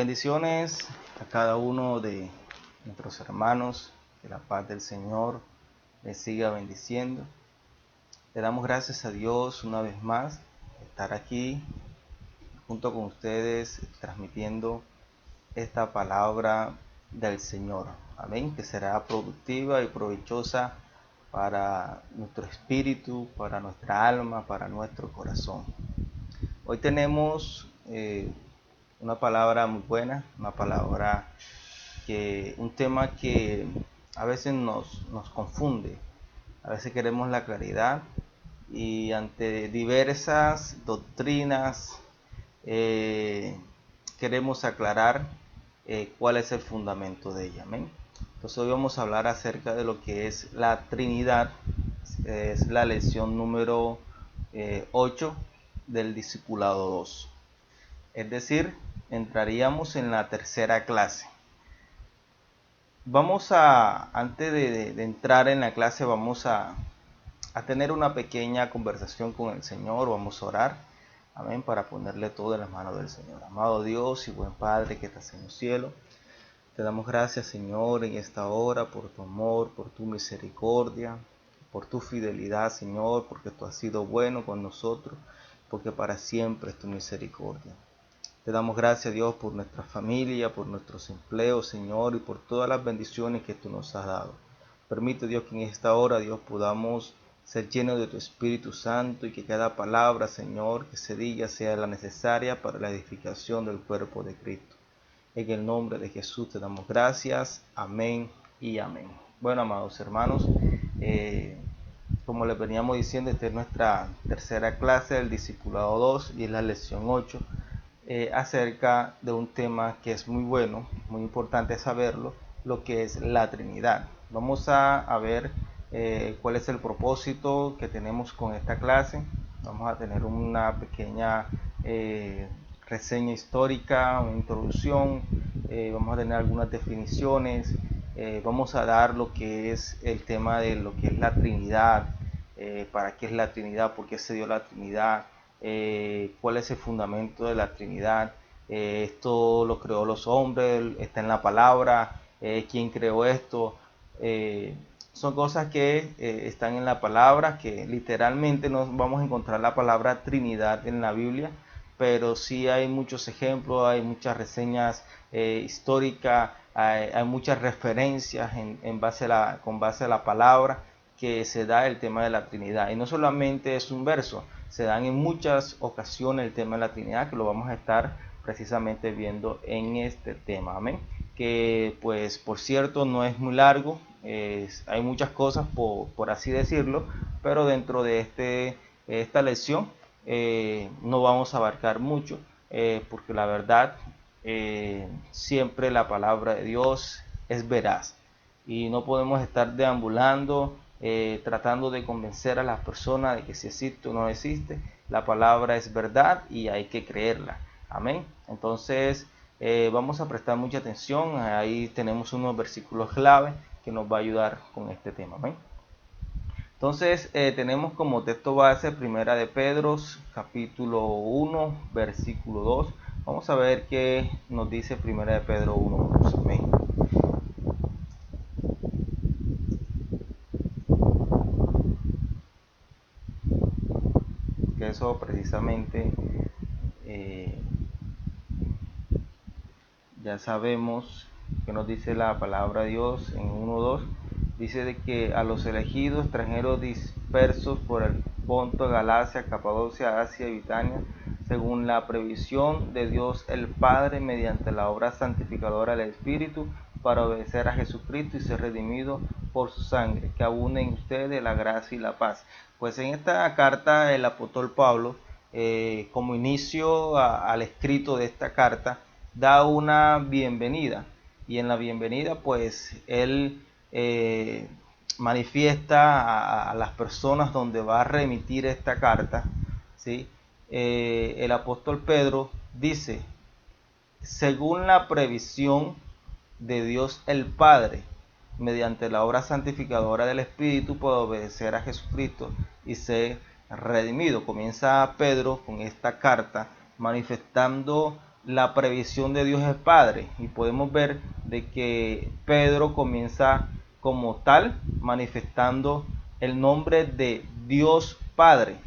Bendiciones a cada uno de nuestros hermanos, que la paz del Señor les siga bendiciendo. Le damos gracias a Dios una vez más por estar aquí junto con ustedes transmitiendo esta palabra del Señor. Amén, que será productiva y provechosa para nuestro espíritu, para nuestra alma, para nuestro corazón. Hoy tenemos una palabra muy buena, una palabra un tema que a veces nos confunde. A veces queremos la claridad y ante diversas doctrinas queremos aclarar cuál es el fundamento de ella. ¿Amén? Entonces hoy vamos a hablar acerca de lo que es la Trinidad. Es la lección número 8 del Discipulado 2. Es decir, entraríamos en la tercera clase. Antes de entrar en la clase, vamos a tener una pequeña conversación con el Señor. Vamos a orar, amén, para ponerle todo en las manos del Señor. Amado Dios y buen Padre que estás en los cielos, te damos gracias, Señor, en esta hora por tu amor, por tu misericordia, por tu fidelidad, Señor, porque tú has sido bueno con nosotros, porque para siempre es tu misericordia. Te damos gracias, Dios, por nuestra familia, por nuestros empleos, Señor, y por todas las bendiciones que tú nos has dado. Permite, Dios, que en esta hora, Dios, podamos ser llenos de tu Espíritu Santo y que cada palabra, Señor, que se diga sea la necesaria para la edificación del cuerpo de Cristo. En el nombre de Jesús te damos gracias. Amén y amén. Bueno, amados hermanos, como les veníamos diciendo, esta es nuestra tercera clase del Discipulado 2 y es la lección 8. Acerca de un tema que es muy bueno, muy importante saberlo, lo que es la Trinidad. Vamos a ver cuál es el propósito que tenemos con esta clase. Vamos a tener una pequeña reseña histórica, una introducción, vamos a tener algunas definiciones, vamos a dar lo que es el tema de lo que es la Trinidad, para qué es la Trinidad, por qué se dio la Trinidad, cuál es el fundamento de la Trinidad. Esto lo creó los hombres, está en la palabra, quién creó esto. Son cosas que están en la palabra, que literalmente no vamos a encontrar la palabra Trinidad en la Biblia, pero sí hay muchos ejemplos, hay muchas reseñas históricas, hay muchas referencias con base a la palabra que se da el tema de la Trinidad. Y no solamente es un verso, se dan en muchas ocasiones el tema de la Trinidad, que lo vamos a estar precisamente viendo en este tema. Amén. Que pues por cierto no es muy largo, hay muchas cosas por así decirlo, pero dentro de esta lección no vamos a abarcar mucho, porque la verdad siempre la palabra de Dios es veraz y no podemos estar deambulando tratando de convencer a las personas de que si existe o no existe. La palabra es verdad y hay que creerla. Amén. Entonces vamos a prestar mucha atención. Ahí tenemos unos versículos clave que nos va a ayudar con este tema. Amén. Entonces tenemos como texto base Primera de Pedro, capítulo 1, versículo 2. Vamos a ver qué nos dice Primera de Pedro 1. Amén. Que eso precisamente ya sabemos que nos dice la palabra de Dios en 1:2. Dice de que a los elegidos extranjeros dispersos por el Ponto, Galacia, Capadocia, Asia y Bitinia, según la previsión de Dios el Padre, mediante la obra santificadora del Espíritu, para obedecer a Jesucristo y ser redimido por su sangre, que abunde en ustedes la gracia y la paz. Pues en esta carta el apóstol Pablo, como inicio al escrito de esta carta, da una bienvenida, y en la bienvenida pues él manifiesta a las personas donde va a remitir esta carta, ¿sí? El apóstol Pedro dice: según la previsión de Dios el Padre, mediante la obra santificadora del Espíritu, para obedecer a Jesucristo y ser redimido. Comienza Pedro con esta carta manifestando la previsión de Dios es Padre, y podemos ver de que Pedro comienza como tal manifestando el nombre de Dios Padre,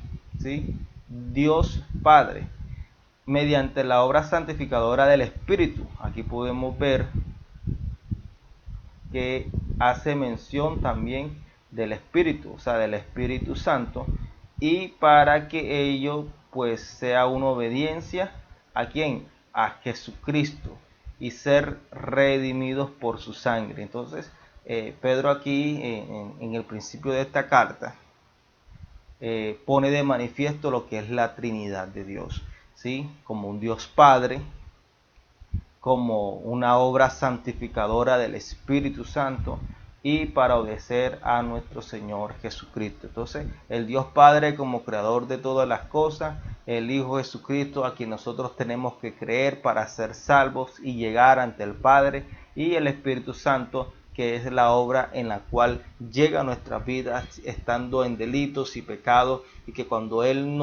¿sí? Dios Padre, mediante la obra santificadora del Espíritu. Aquí podemos ver que hace mención también del Espíritu, o sea, del Espíritu Santo, y para que ello pues sea una obediencia a quién, a Jesucristo, y ser redimidos por su sangre. Entonces Pedro aquí en el principio de esta carta pone de manifiesto lo que es la Trinidad de Dios, ¿sí? Como un Dios Padre, como una obra santificadora del Espíritu Santo, y para obedecer a nuestro Señor Jesucristo. Entonces, el Dios Padre como creador de todas las cosas, el Hijo Jesucristo a quien nosotros tenemos que creer para ser salvos y llegar ante el Padre, y el Espíritu Santo, que es la obra en la cual llega a nuestras vidas estando en delitos y pecados, y que cuando Él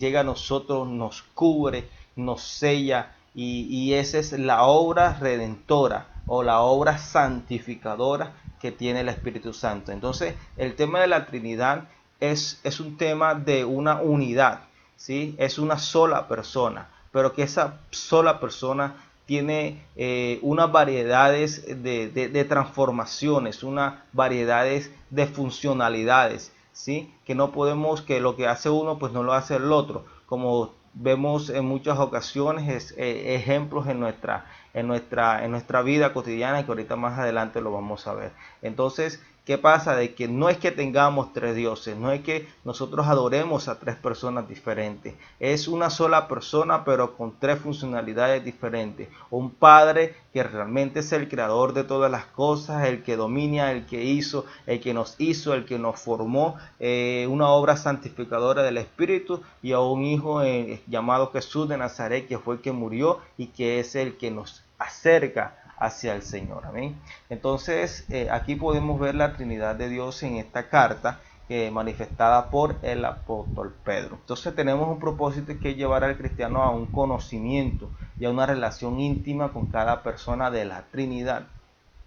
llega a nosotros nos cubre, nos sella, y esa es la obra redentora o la obra santificadora que tiene el Espíritu Santo. Entonces, el tema de la Trinidad es un tema de una unidad, ¿sí? Es una sola persona, pero que esa sola persona tiene unas variedades de transformaciones, unas variedades de funcionalidades, ¿sí? Que no podemos, que lo que hace uno pues no lo hace el otro, como vemos en muchas ocasiones ejemplos en nuestra vida cotidiana, que ahorita más adelante lo vamos a ver. Entonces, ¿qué pasa? De que no es que tengamos tres dioses, no es que nosotros adoremos a tres personas diferentes, es una sola persona pero con tres funcionalidades diferentes. Un Padre que realmente es el creador de todas las cosas, el que domina, el que hizo, el que nos formó, una obra santificadora del Espíritu, y a un Hijo llamado Jesús de Nazaret, que fue el que murió y que es el que nos acerca hacia el Señor. Amén. Entonces, aquí podemos ver la Trinidad de Dios en esta carta manifestada por el apóstol Pedro. Entonces tenemos un propósito que es llevar al cristiano a un conocimiento y a una relación íntima con cada persona de la Trinidad.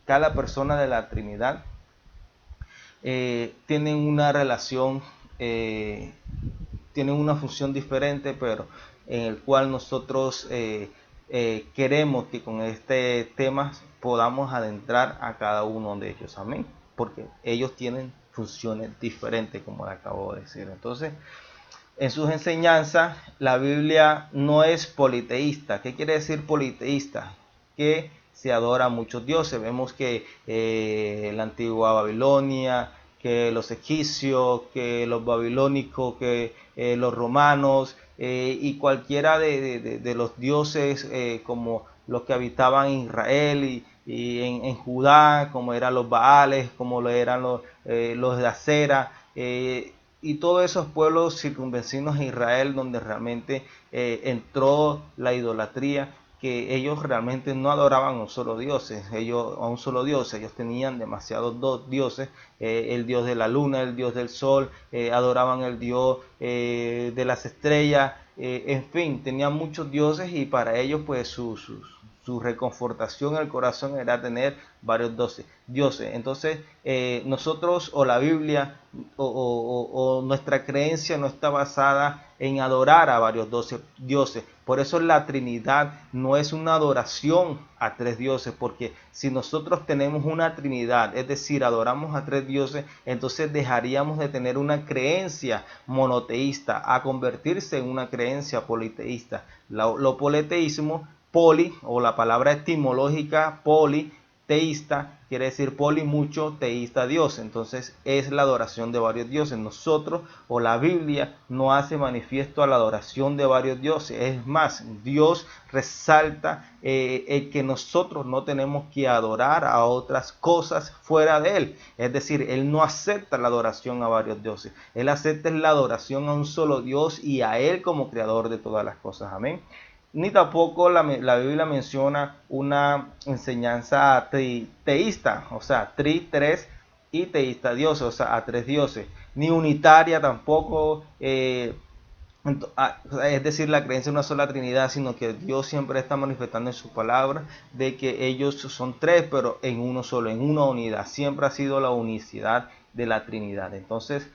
Cada persona de la Trinidad tienen una relación, tienen una función diferente, pero en el cual nosotros queremos que con este tema podamos adentrar a cada uno de ellos. Amén. Porque ellos tienen funciones diferentes, como le acabo de decir. Entonces, en sus enseñanzas, la Biblia no es politeísta. ¿Qué quiere decir politeísta? Que se adora a muchos dioses. Vemos que la antigua Babilonia, que los egipcios, que los babilónicos, que los romanos, y cualquiera de los dioses como los que habitaban en Israel y en Judá, como eran los Baales, como eran los de Acera, y todos esos pueblos circunvecinos a Israel, donde realmente entró la idolatría, que ellos realmente no adoraban a un solo Dios, ellos tenían demasiados dioses, el dios de la luna, el dios del sol, adoraban el dios de las estrellas, en fin, tenían muchos dioses, y para ellos pues su reconfortación en el corazón era tener varios dioses. Entonces nosotros, o la Biblia o nuestra creencia no está basada en adorar a varios dioses. Por eso la Trinidad no es una adoración a tres dioses, porque si nosotros tenemos una Trinidad, es decir, adoramos a tres dioses, entonces dejaríamos de tener una creencia monoteísta a convertirse en una creencia politeísta. Lo politeísmo, poli, o la palabra etimológica poli, teísta, quiere decir poli, mucho, teísta, Dios. Entonces es la adoración de varios dioses. Nosotros, o la Biblia, no hace manifiesto a la adoración de varios dioses. Es más, Dios resalta el que nosotros no tenemos que adorar a otras cosas fuera de Él. Es decir, Él no acepta la adoración a varios dioses. Él acepta la adoración a un solo Dios y a Él como creador de todas las cosas. Amén. Ni tampoco la Biblia menciona una enseñanza teísta, o sea, tres, y teísta dioses, o sea, a tres dioses. Ni unitaria tampoco, Es decir, la creencia en una sola Trinidad, sino que Dios siempre está manifestando en su palabra de que ellos son tres, pero en uno solo, en una unidad. Siempre ha sido la unicidad de la Trinidad. Entonces,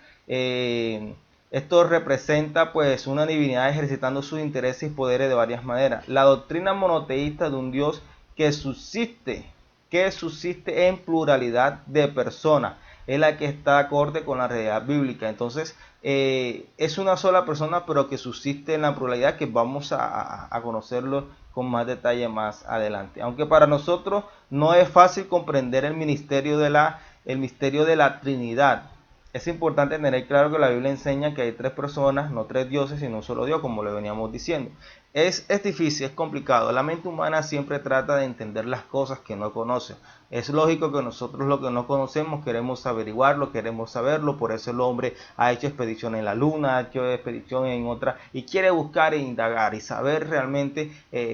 esto representa pues una divinidad ejercitando sus intereses y poderes de varias maneras. La doctrina monoteísta de un Dios que subsiste, en pluralidad de personas, es la que está acorde con la realidad bíblica. Entonces, es una sola persona, pero que subsiste en la pluralidad, que vamos a conocerlo con más detalle más adelante. Aunque para nosotros no es fácil comprender el misterio de la Trinidad. Es importante tener claro que la Biblia enseña que hay tres personas, no tres dioses, sino un solo Dios, como le veníamos diciendo. Es difícil, es complicado. La mente humana siempre trata de entender las cosas que no conoce. Es lógico que nosotros lo que no conocemos queremos averiguarlo, queremos saberlo. Por eso el hombre ha hecho expedición en la luna, ha hecho expedición en otra, y quiere buscar e indagar y saber realmente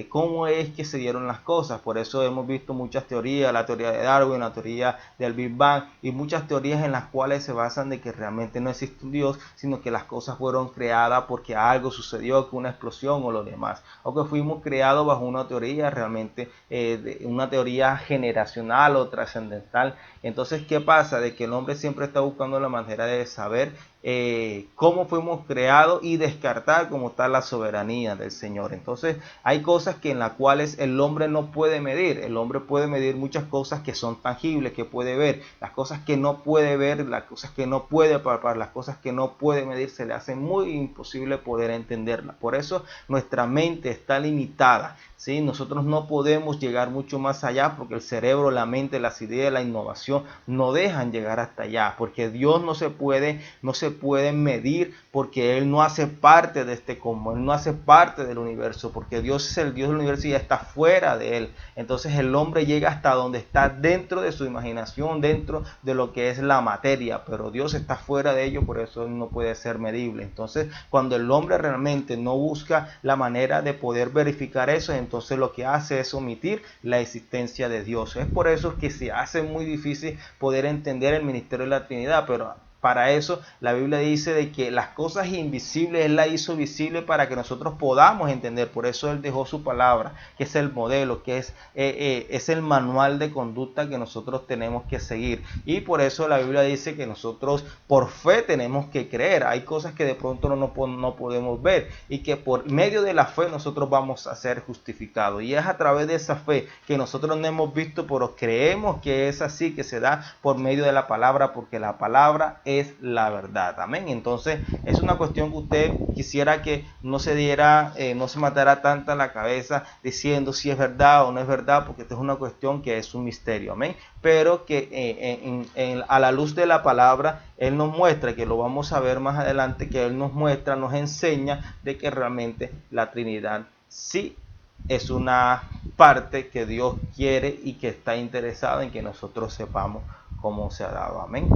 cómo es que se dieron las cosas. Por eso hemos visto muchas teorías, la teoría de Darwin, la teoría del Big Bang, y muchas teorías en las cuales se basan de que realmente no existe un Dios, sino que las cosas fueron creadas porque algo sucedió, que una explosión o lo demás, o que fuimos creados bajo una teoría realmente, una teoría generacional o trascendental. Entonces, ¿qué pasa? De que el hombre siempre está buscando la manera de saber cómo fuimos creados y descartar como tal la soberanía del Señor. Entonces hay cosas que en las cuales el hombre no puede medir. El hombre puede medir muchas cosas que son tangibles, que puede ver. Las cosas que no puede ver, las cosas que no puede palpar, las cosas que no puede medir, se le hace muy imposible poder entenderlas. Por eso nuestra mente está limitada. ¿Sí? Nosotros no podemos llegar mucho más allá porque el cerebro, la mente, las ideas, la innovación no dejan llegar hasta allá, porque Dios no se puede medir, porque Él no hace parte de este cosmos, Él no hace parte del universo, porque Dios es el Dios del universo y ya está fuera de Él. Entonces el hombre llega hasta donde está, dentro de su imaginación, dentro de lo que es la materia, pero Dios está fuera de ello, por eso Él no puede ser medible. Entonces cuando el hombre realmente no busca la manera de poder verificar eso, entonces lo que hace es omitir la existencia de Dios. Es por eso que se hace muy difícil poder entender el ministerio de la Trinidad, pero para eso la Biblia dice de que las cosas invisibles Él las hizo visibles para que nosotros podamos entender. Por eso Él dejó su palabra, que es el modelo, que es el manual de conducta que nosotros tenemos que seguir. Y por eso la Biblia dice que nosotros por fe tenemos que creer. Hay cosas que de pronto no podemos ver y que por medio de la fe nosotros vamos a ser justificados. Y es a través de esa fe que nosotros no hemos visto, pero creemos que es así, que se da por medio de la palabra, porque la palabra es la verdad. Amén. Entonces es una cuestión que usted quisiera que no se diera, no se matara tanta la cabeza diciendo si es verdad o no es verdad, porque esto es una cuestión que es un misterio. Amén. Pero que a la luz de la palabra Él nos muestra, que lo vamos a ver más adelante, que Él nos muestra, nos enseña de que realmente la Trinidad sí es una parte que Dios quiere y que está interesado en que nosotros sepamos cómo se ha dado. Amén.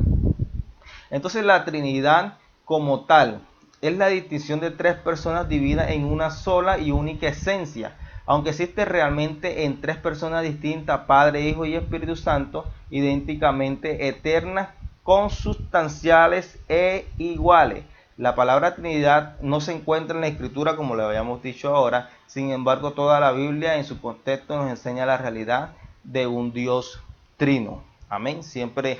Entonces la Trinidad como tal es la distinción de tres personas divididas en una sola y única esencia. Aunque existe realmente en tres personas distintas, Padre, Hijo y Espíritu Santo, idénticamente eternas, consustanciales e iguales. La palabra Trinidad no se encuentra en la Escritura como le habíamos dicho ahora, sin embargo toda la Biblia en su contexto nos enseña la realidad de un Dios trino. Amén. Siempre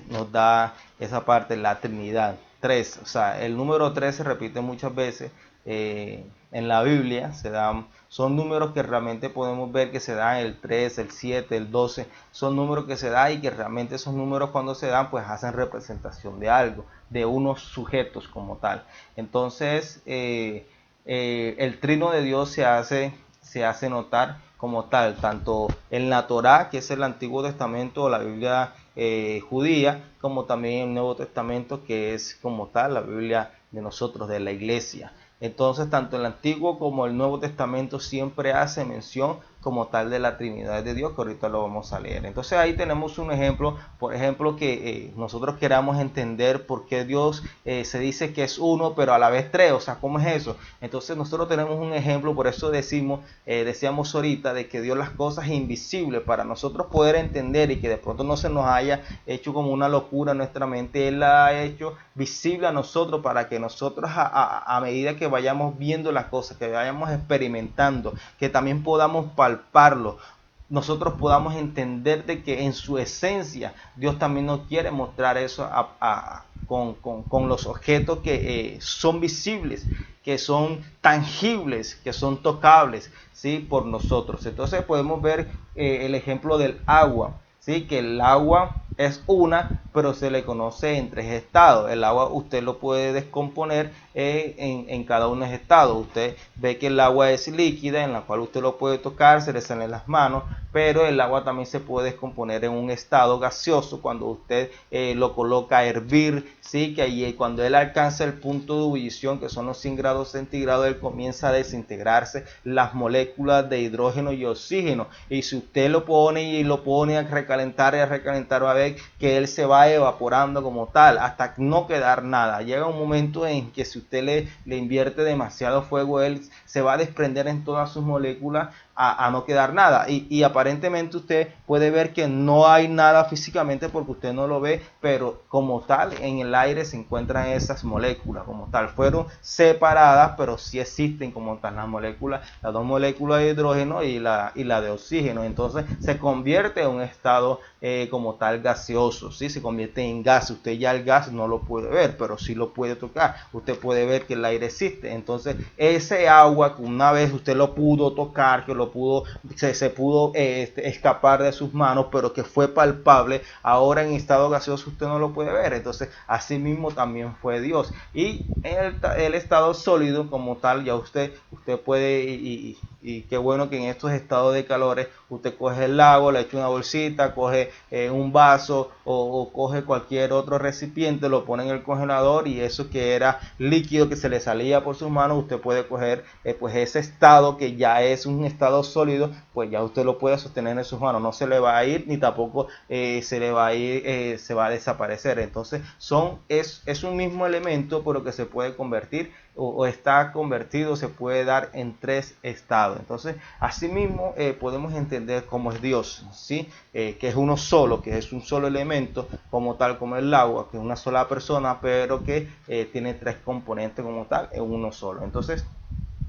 nos da esa parte, la Trinidad. Tres, o sea, el número 3 se repite muchas veces en la Biblia. Son números que realmente podemos ver que se dan, el 3, el 7, el 12. Son números que se dan y que realmente esos números cuando se dan pues hacen representación de algo, de unos sujetos como tal. Entonces el trino de Dios se hace notar como tal, tanto en la Torá, que es el Antiguo Testamento o la Biblia judía, como también en el Nuevo Testamento, que es como tal la Biblia de nosotros, de la iglesia. Entonces, tanto el Antiguo como el Nuevo Testamento siempre hace mención como tal de la Trinidad de Dios, que ahorita lo vamos a leer. Entonces ahí tenemos un ejemplo, por ejemplo, que nosotros queramos entender por qué Dios se dice que es uno, pero a la vez tres, o sea, ¿cómo es eso? Entonces nosotros tenemos un ejemplo, por eso decíamos ahorita, de que Dios las cosas invisibles, para nosotros poder entender y que de pronto no se nos haya hecho como una locura en nuestra mente, Él la ha hecho visible a nosotros para que nosotros a medida que vayamos viendo las cosas, que vayamos experimentando, que también podamos palparlo, nosotros podamos entender de que en su esencia Dios también nos quiere mostrar eso con los objetos que son visibles, que son tangibles, que son tocables, ¿sí? Por nosotros. Entonces podemos ver el ejemplo del agua, ¿sí? Que el agua es una, pero se le conoce en tres estados. El agua usted lo puede descomponer en cada uno de los estados. Usted ve que el agua es líquida, en la cual usted lo puede tocar, se le salen las manos, pero el agua también se puede descomponer en un estado gaseoso cuando usted lo coloca a hervir, ¿sí? Que ahí cuando él alcanza el punto de ebullición, que son los 100 grados centígrados, él comienza a desintegrarse las moléculas de hidrógeno y oxígeno. Y si usted lo pone a recalentar va a ver que él se va evaporando como tal hasta no quedar nada. Llega un momento en que si usted le invierte demasiado fuego, él se va a desprender en todas sus moléculas a no quedar nada, y aparentemente usted puede ver que no hay nada físicamente porque usted no lo ve, pero como tal en el aire se encuentran esas moléculas como tal, fueron separadas pero sí existen como tal las moléculas, las dos moléculas de hidrógeno y la de oxígeno. Entonces se convierte en un estado como tal gaseoso, ¿sí? Se convierte en gas. Usted ya el gas no lo puede ver, pero sí lo puede tocar. Usted puede ver que el aire existe. Entonces ese agua que una vez usted lo pudo tocar, que se pudo escapar de sus manos, pero que fue palpable, ahora en estado gaseoso usted no lo puede ver. Entonces así mismo también fue Dios. Y en el estado sólido como tal, ya usted puede, y qué bueno que en estos estados de calores usted coge el agua, le echa una bolsita, coge un vaso o coge cualquier otro recipiente, lo pone en el congelador, y eso que era líquido que se le salía por sus manos, usted puede coger pues ese estado que ya es un estado sólido, pues ya usted lo puede sostener en sus manos, no se le va a ir ni tampoco se le va a ir, se va a desaparecer. Entonces es un mismo elemento, pero que se puede convertir o está convertido, se puede dar en tres estados. Entonces asimismo podemos entender cómo es Dios, ¿sí? Que es uno solo, que es un solo elemento como tal, como el agua, que es una sola persona, pero que tiene tres componentes como tal en uno solo. Entonces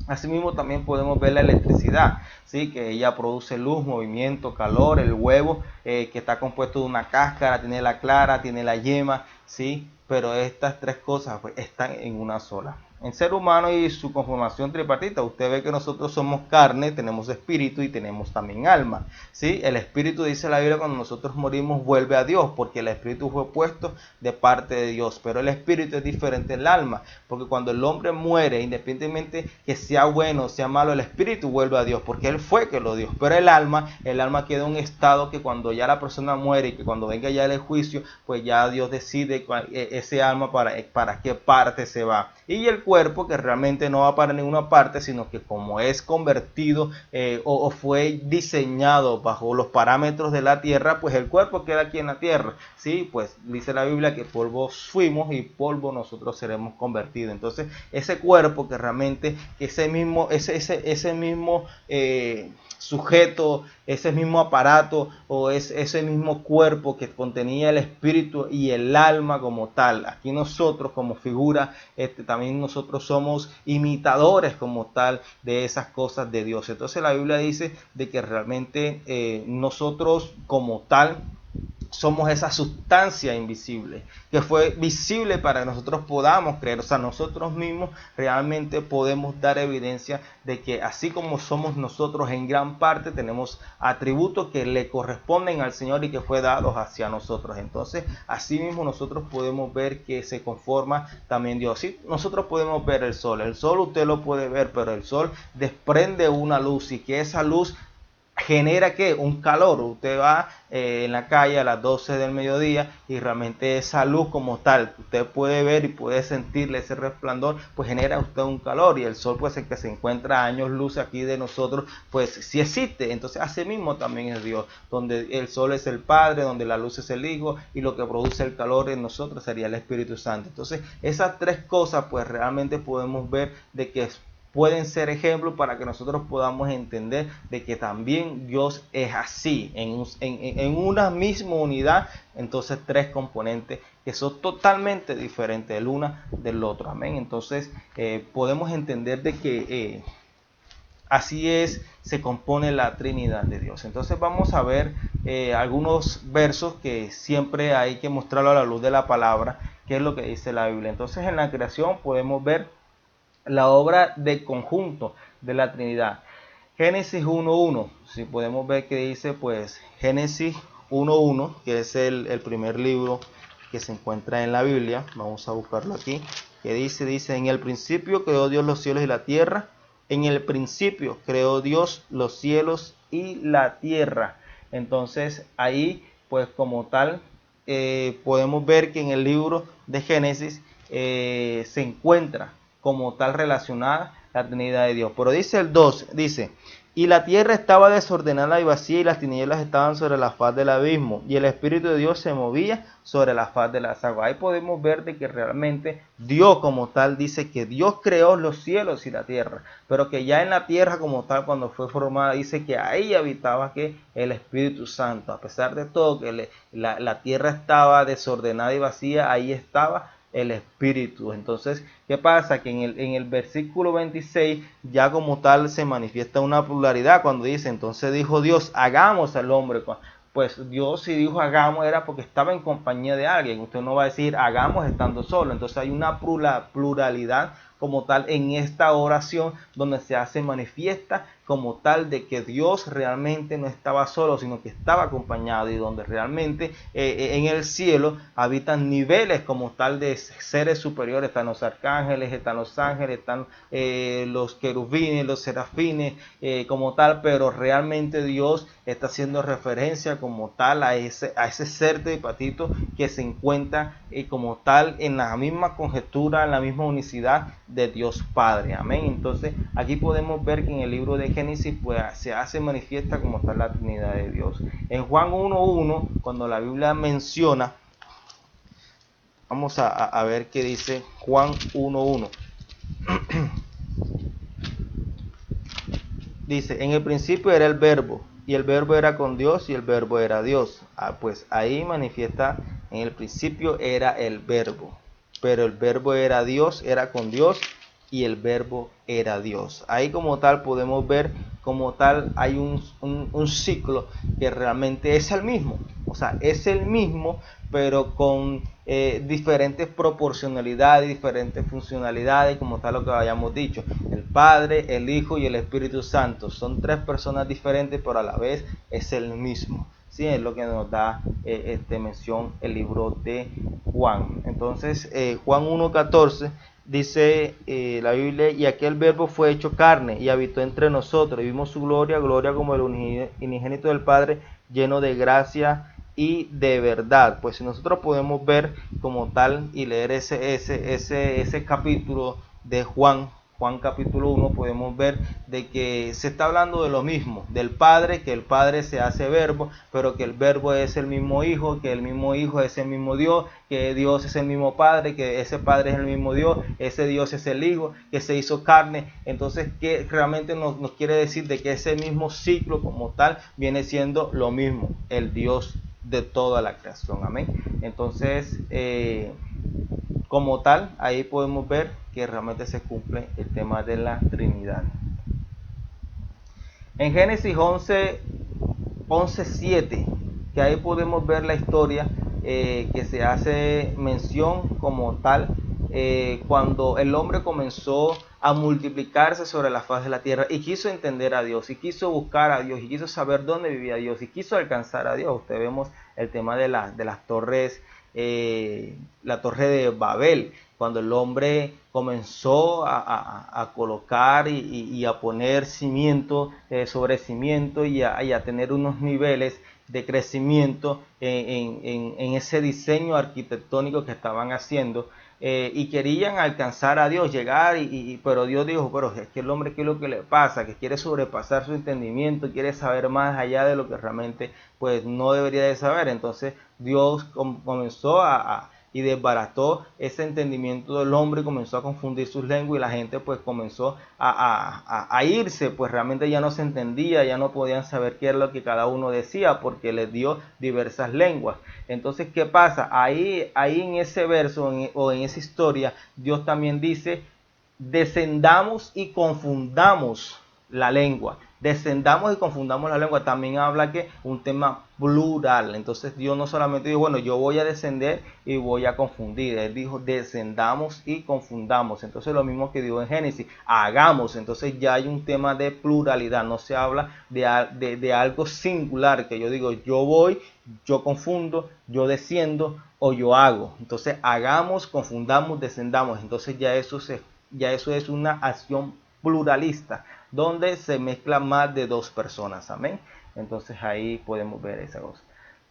asimismo también podemos ver la electricidad, ¿sí? Que ella produce luz, movimiento, calor. El huevo que está compuesto de una cáscara, tiene la clara, tiene la yema, ¿sí? Pero estas tres cosas pues están en una sola. En ser humano y su conformación tripartita, usted ve que nosotros somos carne, tenemos espíritu y tenemos también alma, ¿sí? El espíritu, dice la Biblia, cuando nosotros morimos vuelve a Dios, porque el espíritu fue puesto de parte de Dios, pero el espíritu es diferente del alma, porque cuando el hombre muere, independientemente que sea bueno o sea malo, el espíritu vuelve a Dios, porque él fue que lo dio. Pero el alma queda en un estado que cuando ya la persona muere y que cuando venga ya el juicio, pues ya Dios decide ese alma para qué parte se va. Y el cuerpo, que realmente no va para ninguna parte, sino que como es convertido o fue diseñado bajo los parámetros de la tierra, pues el cuerpo queda aquí en la tierra, ¿sí? Pues dice la Biblia que polvo fuimos y polvo nosotros seremos convertidos. Entonces ese cuerpo que realmente, que ese mismo sujeto, ese mismo aparato o ese mismo cuerpo que contenía el espíritu y el alma como tal, aquí nosotros como figura, también nosotros somos imitadores como tal de esas cosas de Dios. Entonces la Biblia dice de que realmente nosotros como tal somos esa sustancia invisible que fue visible para que nosotros podamos creer. O sea, nosotros mismos realmente podemos dar evidencia de que así como somos nosotros, en gran parte tenemos atributos que le corresponden al Señor y que fue dados hacia nosotros. Entonces así mismo nosotros podemos ver que se conforma también Dios. Sí, nosotros podemos ver el sol usted lo puede ver, pero el sol desprende una luz, y que esa luz genera ¿qué? Un calor. Usted va en la calle a las 12 del mediodía y realmente esa luz como tal, usted puede ver y puede sentirle ese resplandor, pues genera usted un calor, y el sol, pues el que se encuentra a años luz aquí de nosotros, pues sí existe. Entonces así mismo también es Dios, donde el sol es el Padre, donde la luz es el Hijo, y lo que produce el calor en nosotros sería el Espíritu Santo. Entonces esas tres cosas pues realmente podemos ver de que pueden ser ejemplos para que nosotros podamos entender de que también Dios es así, en una misma unidad. Entonces tres componentes que son totalmente diferentes el uno del otro, amén. Entonces podemos entender de que así es, se compone la Trinidad de Dios. Entonces vamos a ver algunos versos que siempre hay que mostrarlo a la luz de la palabra, que es lo que dice la Biblia. Entonces en la creación podemos ver la obra de conjunto de la Trinidad. Génesis 1.1, si podemos ver que dice, pues Génesis 1.1, que es el primer libro que se encuentra en la Biblia. Vamos a buscarlo aquí, que dice, en el principio creó Dios los cielos y la tierra. En el principio creó Dios los cielos y la tierra. Entonces ahí, pues como tal, podemos ver que en el libro de Génesis se encuentra como tal relacionada la Trinidad de Dios. Pero dice el 2, dice, y la tierra estaba desordenada y vacía, y las tinieblas estaban sobre la faz del abismo, y el Espíritu de Dios se movía sobre la faz de las aguas. Ahí podemos ver de que realmente Dios como tal dice que Dios creó los cielos y la tierra, pero que ya en la tierra como tal, cuando fue formada, dice que ahí habitaba que el Espíritu Santo. A pesar de todo que la tierra estaba desordenada y vacía, ahí estaba el Espíritu. Entonces, ¿qué pasa? Que en el versículo 26 ya como tal se manifiesta una pluralidad cuando dice, entonces dijo Dios, hagamos al hombre. Pues Dios, si dijo hagamos, era porque estaba en compañía de alguien. Usted no va a decir hagamos estando solo. Entonces hay una pluralidad como tal en esta oración, donde se hace manifiesta como tal de que Dios realmente no estaba solo, sino que estaba acompañado, y donde realmente en el cielo habitan niveles como tal de seres superiores. Están los arcángeles, están los ángeles, están los querubines, los serafines como tal, pero realmente Dios está haciendo referencia como tal a ese ser de patito que se encuentra como tal en la misma conjetura, en la misma unicidad de Dios Padre, amén. Entonces aquí podemos ver que en el libro de Génesis pues se hace manifiesta como tal la Trinidad de Dios. En Juan 1.1, cuando la Biblia menciona, vamos a ver qué dice Juan 1.1. Dice, en el principio era el verbo, y el verbo era con Dios, y el verbo era Dios. Pues ahí manifiesta, en el principio era el verbo, pero el verbo era Dios, era con Dios, y el verbo era Dios. Ahí como tal podemos ver como tal hay un ciclo que realmente es el mismo. O sea, es el mismo, pero con diferentes proporcionalidades, diferentes funcionalidades, como tal lo que habíamos dicho. El Padre, el Hijo y el Espíritu Santo son tres personas diferentes, pero a la vez es el mismo. Sí, es lo que nos da mención el libro de Juan. Entonces, Juan 1.14 dice la Biblia, y aquel verbo fue hecho carne y habitó entre nosotros, y vimos su gloria, gloria como el unigénito del Padre, lleno de gracia y de verdad. Pues si nosotros podemos ver como tal y leer ese capítulo de Juan capítulo 1, podemos ver de que se está hablando de lo mismo, del Padre, que el Padre se hace verbo, pero que el verbo es el mismo Hijo, que el mismo Hijo es el mismo Dios, que Dios es el mismo Padre, que ese Padre es el mismo Dios, ese Dios es el Hijo, que se hizo carne. Entonces, que realmente nos quiere decir de que ese mismo ciclo como tal viene siendo lo mismo, el Dios de toda la creación, amén. Entonces, como tal, ahí podemos ver que realmente se cumple el tema de la Trinidad. En Génesis 11.7, que ahí podemos ver la historia que se hace mención como tal, cuando el hombre comenzó a multiplicarse sobre la faz de la tierra y quiso entender a Dios, y quiso buscar a Dios, y quiso saber dónde vivía Dios, y quiso alcanzar a Dios. Usted vemos el tema de las torres la torre de Babel, cuando el hombre comenzó a colocar y a poner cimiento sobre cimiento y a tener unos niveles de crecimiento en ese diseño arquitectónico que estaban haciendo. Y querían alcanzar a Dios, llegar, pero Dios dijo, pero es que el hombre, ¿qué es lo que le pasa? Que quiere sobrepasar su entendimiento, quiere saber más allá de lo que realmente pues no debería de saber. Entonces Dios comenzó y desbarató ese entendimiento del hombre y comenzó a confundir sus lenguas y la gente pues comenzó a irse, pues realmente ya no se entendía, ya no podían saber qué era lo que cada uno decía porque les dio diversas lenguas. Entonces, ¿qué pasa? Ahí en ese verso o en esa historia, Dios también dice, descendamos y confundamos la lengua. Descendamos y confundamos la lengua. También habla que un tema plural. Entonces Dios no solamente dijo, bueno, yo voy a descender y voy a confundir. Él dijo, descendamos y confundamos. Entonces lo mismo que dijo en Génesis, hagamos. Entonces ya hay un tema de pluralidad. No se habla de algo singular, que yo digo, yo voy, yo confundo, yo desciendo o yo hago. Entonces hagamos, confundamos, descendamos. Entonces ya eso es una acción pluralista, donde se mezcla más de dos personas. Amén. Entonces ahí podemos ver esa cosa.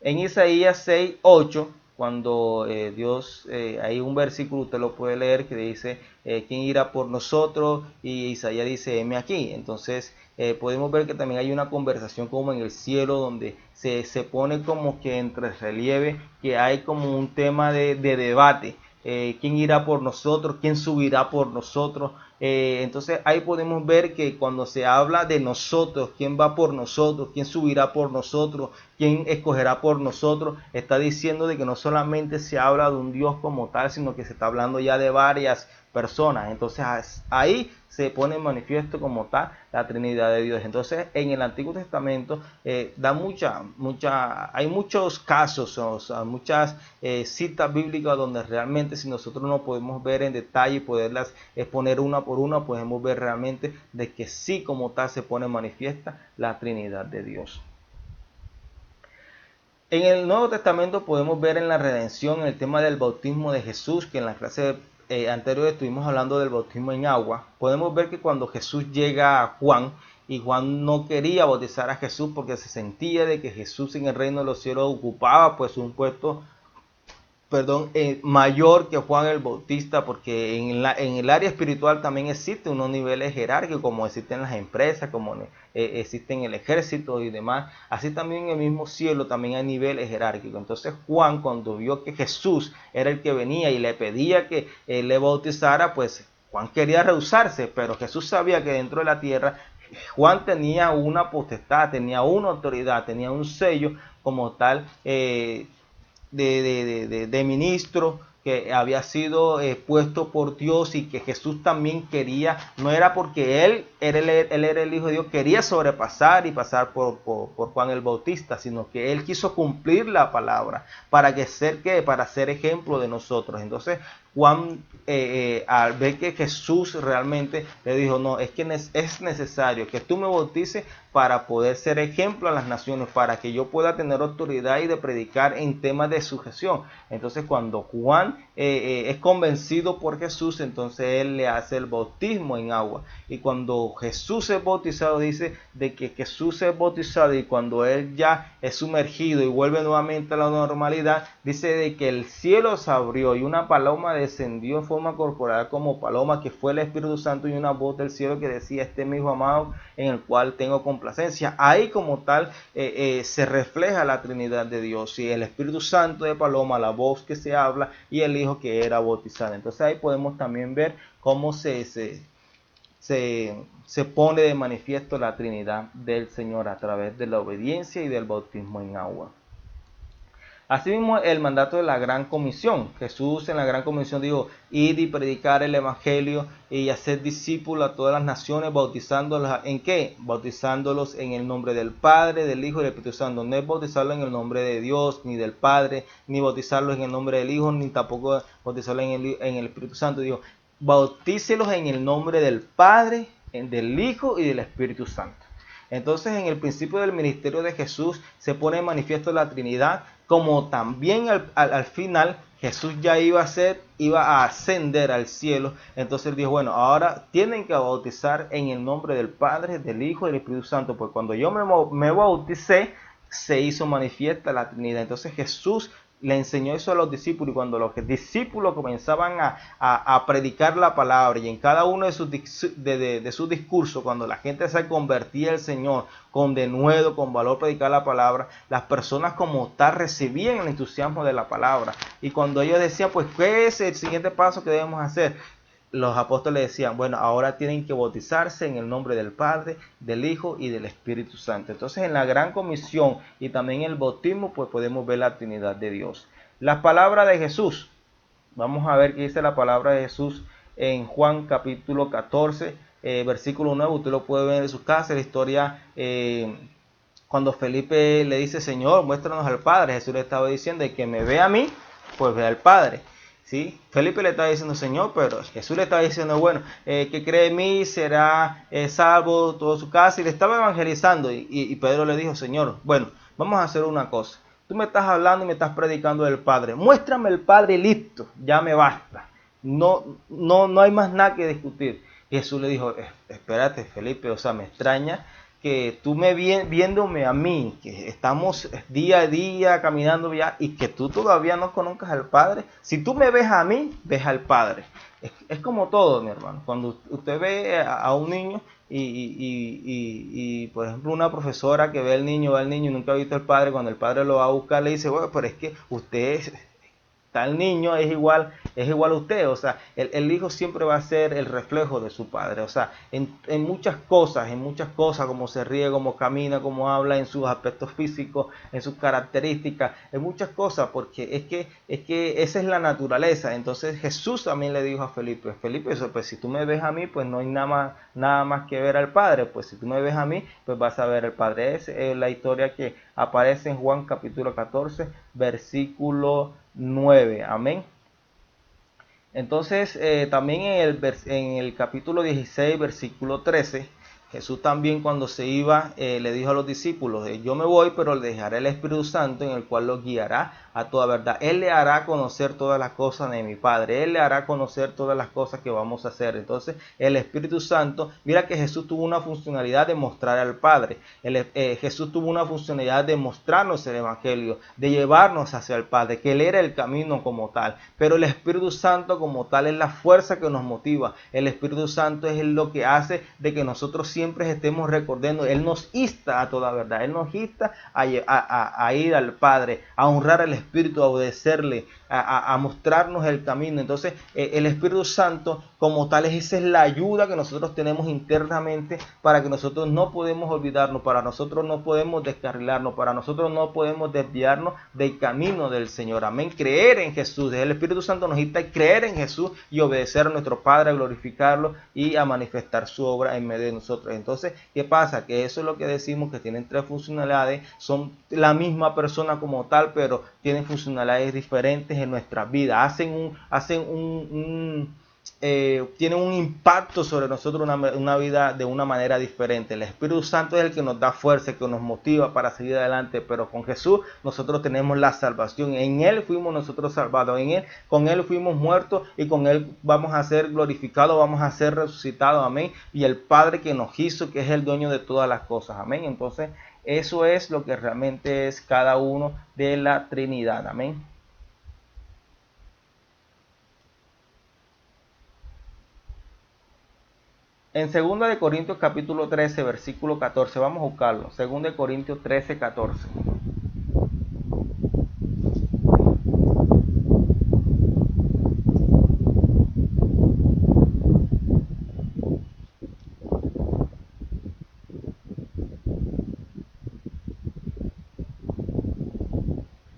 En Isaías 6:8, cuando Dios, hay un versículo, usted lo puede leer, que dice, ¿quién irá por nosotros? Y Isaías dice, heme aquí. Entonces podemos ver que también hay una conversación como en el cielo, donde se pone como que entre relieve, que hay como un tema de debate. ¿Quién irá por nosotros? ¿Quién subirá por nosotros? Entonces ahí podemos ver que cuando se habla de nosotros, quién va por nosotros, quién subirá por nosotros, quién escogerá por nosotros, está diciendo de que no solamente se habla de un Dios como tal, sino que se está hablando ya de varias personas. Entonces ahí se pone en manifiesto como tal la Trinidad de Dios. Entonces en el Antiguo Testamento hay muchos casos, o sea, muchas citas bíblicas donde realmente, si nosotros no podemos ver en detalle y poderlas exponer una por una, podemos ver realmente de que sí, como tal se pone manifiesta la Trinidad de Dios. En el Nuevo Testamento podemos ver en la redención el tema del bautismo de Jesús, que en la clase anterior estuvimos hablando del bautismo en agua. Podemos ver que cuando Jesús llega a Juan, y Juan no quería bautizar a Jesús porque se sentía de que Jesús en el reino de los cielos ocupaba pues un puesto mayor que Juan el Bautista, porque en el área espiritual también existen unos niveles jerárquicos, como existen las empresas, como existen el ejército y demás. Así también en el mismo cielo también hay niveles jerárquicos. Entonces Juan, cuando vio que Jesús era el que venía y le pedía que le bautizara, pues Juan quería rehusarse, pero Jesús sabía que dentro de la tierra Juan tenía una potestad, tenía una autoridad, tenía un sello como tal, de ministro que había sido puesto por Dios, y que Jesús también quería, no era porque él era el Hijo de Dios, quería sobrepasar y pasar por Juan el Bautista, sino que él quiso cumplir la palabra para para ser ejemplo de nosotros. Entonces Juan, al ver que Jesús realmente le dijo, no, es que es necesario que tú me bautices para poder ser ejemplo a las naciones, para que yo pueda tener autoridad y de predicar en temas de sujeción. Entonces cuando Juan es convencido por Jesús, entonces él le hace el bautismo en agua. Y cuando Jesús es bautizado, dice de que Jesús es bautizado, y cuando él ya es sumergido y vuelve nuevamente a la normalidad, dice de que el cielo se abrió y una paloma descendió en forma corporal como paloma, que fue el Espíritu Santo, y una voz del cielo que decía, este es mi Hijo amado en el cual tengo complacencia. Ahí como tal se refleja la Trinidad de Dios, y el Espíritu Santo de paloma, la voz que se habla, y el Hijo que era bautizado. Entonces ahí podemos también ver cómo se pone de manifiesto la Trinidad del Señor a través de la obediencia y del bautismo en agua. Asimismo, el mandato de la Gran Comisión. Jesús en la Gran Comisión dijo, id y predicar el Evangelio y hacer discípulos a todas las naciones, bautizándolos ¿en qué? Bautizándolos en el nombre del Padre, del Hijo y del Espíritu Santo. No es bautizarlos en el nombre de Dios, ni del Padre, ni bautizarlos en el nombre del Hijo, ni tampoco bautizarlos en el Espíritu Santo. Dijo, bautícelos en el nombre del Padre, del Hijo y del Espíritu Santo. Entonces, en el principio del ministerio de Jesús se pone en manifiesto la Trinidad, como también al final Jesús ya iba a ascender al cielo. Entonces él dijo, bueno, ahora tienen que bautizar en el nombre del Padre, del Hijo y del Espíritu Santo, pues cuando yo me bauticé, se hizo manifiesta la Trinidad. Entonces Jesús le enseñó eso a los discípulos, y cuando los discípulos comenzaban a predicar la palabra, y en cada uno de sus discursos, cuando la gente se convertía al Señor con denuedo, con valor, predicar la palabra, las personas como tal recibían el entusiasmo de la palabra. Y cuando ellos decían, pues, ¿qué es el siguiente paso que debemos hacer? Los apóstoles decían, bueno, ahora tienen que bautizarse en el nombre del Padre, del Hijo y del Espíritu Santo. Entonces, en la gran comisión y también el bautismo, pues podemos ver la Trinidad de Dios. La palabra de Jesús. Vamos a ver qué dice la palabra de Jesús en Juan capítulo 14, versículo 9. Usted lo puede ver en su casa, la historia cuando Felipe le dice, Señor, muéstranos al Padre. Jesús le estaba diciendo, el que me ve a mí, pues ve al Padre. ¿Sí? Felipe le estaba diciendo, Señor, pero Jesús le estaba diciendo, bueno, que cree en mí será salvo toda su casa, y le estaba evangelizando, y Pedro le dijo, Señor, bueno, vamos a hacer una cosa. Tú me estás hablando y me estás predicando del Padre. Muéstrame el Padre y listo, ya me basta. No hay más nada que discutir. Y Jesús le dijo, espérate, Felipe, o sea, me extraña que tú viéndome a mí, que estamos día a día caminando ya, y que tú todavía no conozcas al Padre. Si tú me ves a mí, ves al Padre. Es como todo, mi hermano. Cuando usted ve a un niño y, por ejemplo, una profesora que ve al niño y nunca ha visto al padre, cuando el padre lo va a buscar le dice, bueno, pero es que usted tal niño es igual a usted. O sea, el hijo siempre va a ser el reflejo de su padre. O sea, en muchas cosas, como se ríe, como camina, como habla, en sus aspectos físicos, en sus características, en muchas cosas, porque es que esa es la naturaleza. Entonces Jesús también le dijo a Felipe, pues si tú me ves a mí, pues no hay nada más que ver al Padre. Pues si tú me ves a mí, pues vas a ver al Padre. Esa es la historia que aparece en Juan capítulo 14, versículo 9. Amén. Entonces, también en el capítulo 16, versículo 13, Jesús también cuando se iba, le dijo a los discípulos, yo me voy, pero le dejaré el Espíritu Santo, en el cual los guiará a toda verdad. Él le hará conocer todas las cosas de mi Padre. Él le hará conocer todas las cosas que vamos a hacer. Entonces, el Espíritu Santo, mira que Jesús tuvo una funcionalidad de mostrar al Padre. Jesús tuvo una funcionalidad de mostrarnos el Evangelio, de llevarnos hacia el Padre, que Él era el camino como tal. Pero el Espíritu Santo como tal es la fuerza que nos motiva. El Espíritu Santo es lo que hace de que nosotros siempre estemos recordando. Él nos insta a toda verdad. Él nos insta a ir al Padre, a honrar al Espíritu, a obedecerle, a mostrarnos el camino. Entonces, el Espíritu Santo como tal, esa es la ayuda que nosotros tenemos internamente, para que nosotros no podemos olvidarnos, para nosotros no podemos descarrilarnos, para nosotros no podemos desviarnos del camino del Señor. Amén. Creer en Jesús. El Espíritu Santo nos insta a creer en Jesús y obedecer a nuestro Padre, a glorificarlo y a manifestar su obra en medio de nosotros. Entonces, ¿qué pasa? Que eso es lo que decimos, que tienen tres funcionalidades, son la misma persona como tal, pero tienen funcionalidades diferentes en nuestras vidas, tienen un impacto sobre nosotros, una vida de una manera diferente. El Espíritu Santo es el que nos da fuerza, el que nos motiva para seguir adelante, pero con Jesús nosotros tenemos la salvación. En Él fuimos nosotros salvados, con Él fuimos muertos, y con Él vamos a ser glorificados, vamos a ser resucitados. Amén. Y el Padre que nos hizo, que es el dueño de todas las cosas. Amén. Entonces, eso es lo que realmente es cada uno de la Trinidad. Amén. En 2 de Corintios capítulo 13, versículo 14, vamos a buscarlo. 2 de Corintios 13, 14.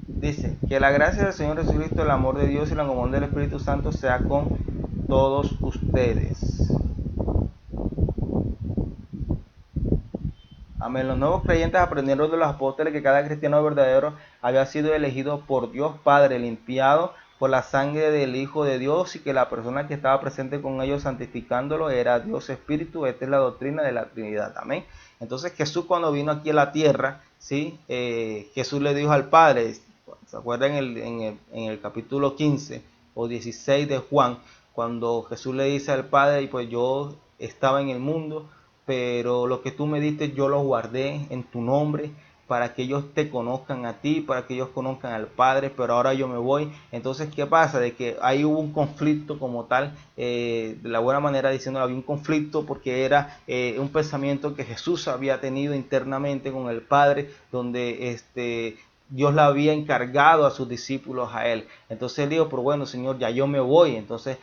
Dice, que la gracia del Señor Jesucristo, el amor de Dios y la comunión del Espíritu Santo sea con todos ustedes. Amén. Los nuevos creyentes aprendieron de los apóstoles que cada cristiano verdadero había sido elegido por Dios Padre, limpiado por la sangre del Hijo de Dios, y que la persona que estaba presente con ellos santificándolo era Dios Espíritu. Esta es la doctrina de la Trinidad. Amén. Entonces Jesús, cuando vino aquí a la tierra, ¿sí? Jesús le dijo al Padre, ¿se acuerdan en el capítulo 15 o 16 de Juan? Cuando Jesús le dice al Padre, pues yo estaba en el mundo, pero lo que tú me diste yo lo guardé en tu nombre, para que ellos te conozcan a ti, para que ellos conozcan al Padre, pero ahora yo me voy. Entonces, ¿qué pasa? De que ahí hubo un conflicto como tal, de la buena manera diciendo, había un conflicto porque era un pensamiento que Jesús había tenido internamente con el Padre, donde Dios le había encargado a sus discípulos a él. Entonces él dijo, pero bueno, Señor, ya yo me voy. Entonces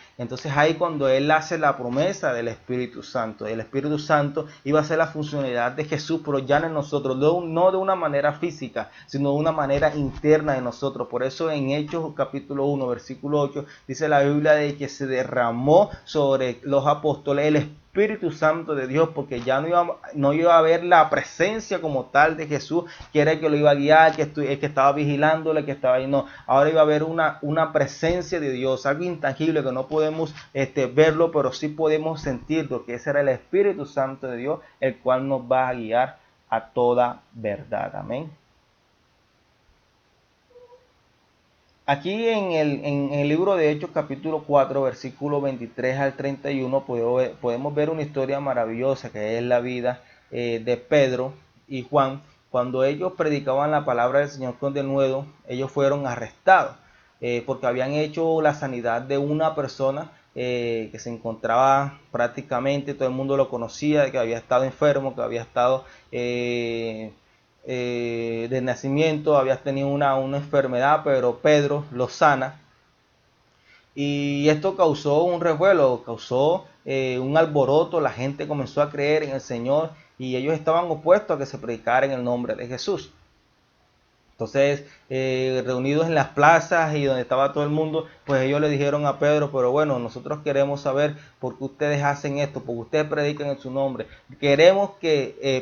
ahí cuando él hace la promesa del Espíritu Santo, el Espíritu Santo iba a ser la funcionalidad de Jesús, pero ya en nosotros, no de una manera física, sino de una manera interna de nosotros. Por eso en Hechos capítulo 1, versículo 8, dice la Biblia de que se derramó sobre los apóstoles el Espíritu Santo de Dios, porque ya no iba a haber la presencia como tal de Jesús, que era el que lo iba a guiar, el que estaba vigilándole, que estaba ahí. No, ahora iba a haber una presencia de Dios, algo intangible que no podemos verlo, pero sí podemos sentirlo, que ese era el Espíritu Santo de Dios, el cual nos va a guiar a toda verdad. Amén. Aquí en el libro de Hechos capítulo 4, versículo 23 al 31, podemos ver una historia maravillosa que es la vida de Pedro y Juan. Cuando ellos predicaban la palabra del Señor con denuedo, ellos fueron arrestados porque habían hecho la sanidad de una persona que se encontraba prácticamente, todo el mundo lo conocía, que había estado enfermo, que había estado de nacimiento, había tenido una enfermedad, pero Pedro lo sana. Y esto causó un revuelo, causó un alboroto, la gente comenzó a creer en el Señor y ellos estaban opuestos a que se predicara en el nombre de Jesús. Entonces, reunidos en las plazas y donde estaba todo el mundo, pues ellos le dijeron a Pedro, pero bueno, nosotros queremos saber por qué ustedes hacen esto, porque ustedes predican en su nombre. Queremos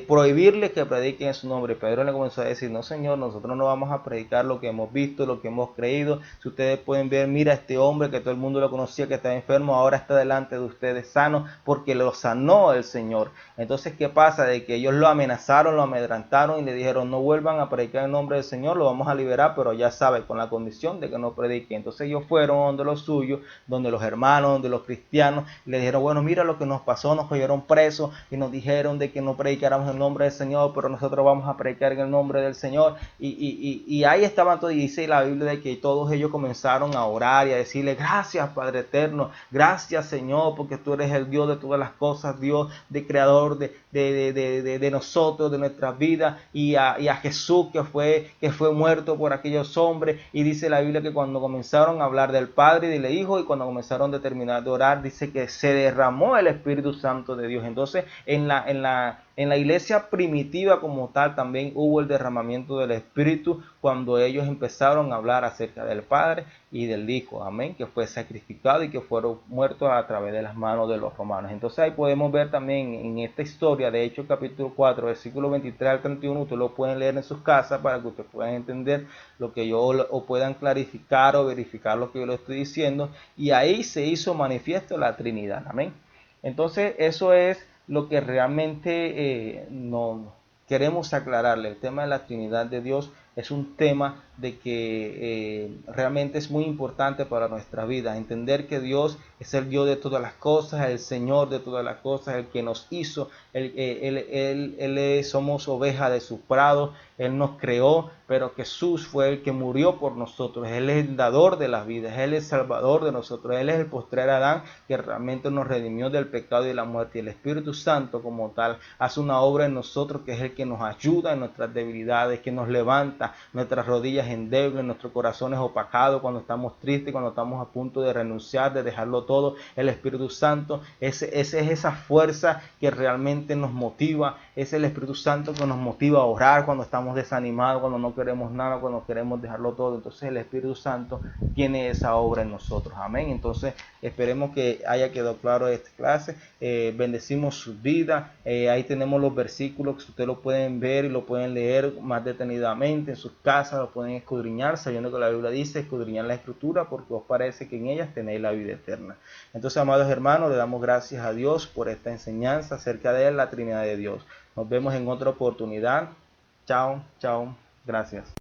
prohibirles que prediquen en su nombre. Pedro le comenzó a decir, no Señor, nosotros no vamos a predicar lo que hemos visto, lo que hemos creído. Si ustedes pueden ver, mira este hombre que todo el mundo lo conocía, que estaba enfermo, ahora está delante de ustedes sano, porque lo sanó el Señor. Entonces, ¿qué pasa? De que ellos lo amenazaron, lo amedrentaron y le dijeron, no vuelvan a predicar en nombre del Señor, lo vamos a liberar, pero ya sabe, con la condición de que no predique. Entonces ellos fueron donde los suyos, donde los hermanos, donde los cristianos, y le dijeron, bueno, mira lo que nos pasó, nos cogieron presos y nos dijeron de que no predicáramos en el nombre del Señor, pero nosotros vamos a predicar en el nombre del Señor. Y ahí estaban todos, y dice la Biblia de que todos ellos comenzaron a orar y a decirle, gracias Padre eterno, gracias Señor, porque tú eres el Dios de todas las cosas, Dios de creador de nosotros, de nuestras vidas, y a Jesús que fue muerto por aquellos hombres. Y dice la Biblia que cuando comenzaron a hablar del Padre y del Hijo, y cuando comenzaron a terminar de orar, dice que se derramó el Espíritu Santo de Dios. Entonces en la iglesia primitiva como tal también hubo el derramamiento del Espíritu cuando ellos empezaron a hablar acerca del Padre y del Hijo, amén, que fue sacrificado y que fueron muertos a través de las manos de los romanos. Entonces ahí podemos ver también en esta historia de Hechos capítulo 4, versículo 23 al 31, ustedes lo pueden leer en sus casas para que ustedes puedan entender lo que yo, o puedan clarificar o verificar lo que yo le estoy diciendo, y ahí se hizo manifiesto la Trinidad, amén. Entonces eso es lo que realmente no queremos aclararle. El tema de la Trinidad de Dios es un tema de que realmente es muy importante para nuestra vida. Entender que Dios es el Dios de todas las cosas, el Señor de todas las cosas, el que nos hizo. Somos ovejas de su prado, Él nos creó, pero Jesús fue el que murió por nosotros. Él es el dador de las vidas, Él es el salvador de nosotros, Él es el postrer Adán que realmente nos redimió del pecado y de la muerte. Y el Espíritu Santo como tal hace una obra en nosotros, que es el que nos ayuda en nuestras debilidades, que nos levanta nuestras rodillas endebles, nuestros corazones opacados, cuando estamos tristes, cuando estamos a punto de renunciar, de dejarlo todo. El Espíritu Santo es esa fuerza que realmente nos motiva, es el Espíritu Santo que nos motiva a orar cuando estamos desanimados, cuando no queremos nada, cuando queremos dejarlo todo. Entonces el Espíritu Santo tiene esa obra en nosotros, amén. Entonces esperemos que haya quedado claro esta clase. Bendecimos su vida. Ahí tenemos los versículos que ustedes lo pueden ver y lo pueden leer más detenidamente en sus casas, lo pueden escudriñar, sabiendo que la Biblia dice escudriñar la Escritura porque os parece que en ellas tenéis la vida eterna. Entonces, amados hermanos, le damos gracias a Dios por esta enseñanza acerca de la Trinidad de Dios. Nos vemos en otra oportunidad. Chao, chao. Gracias.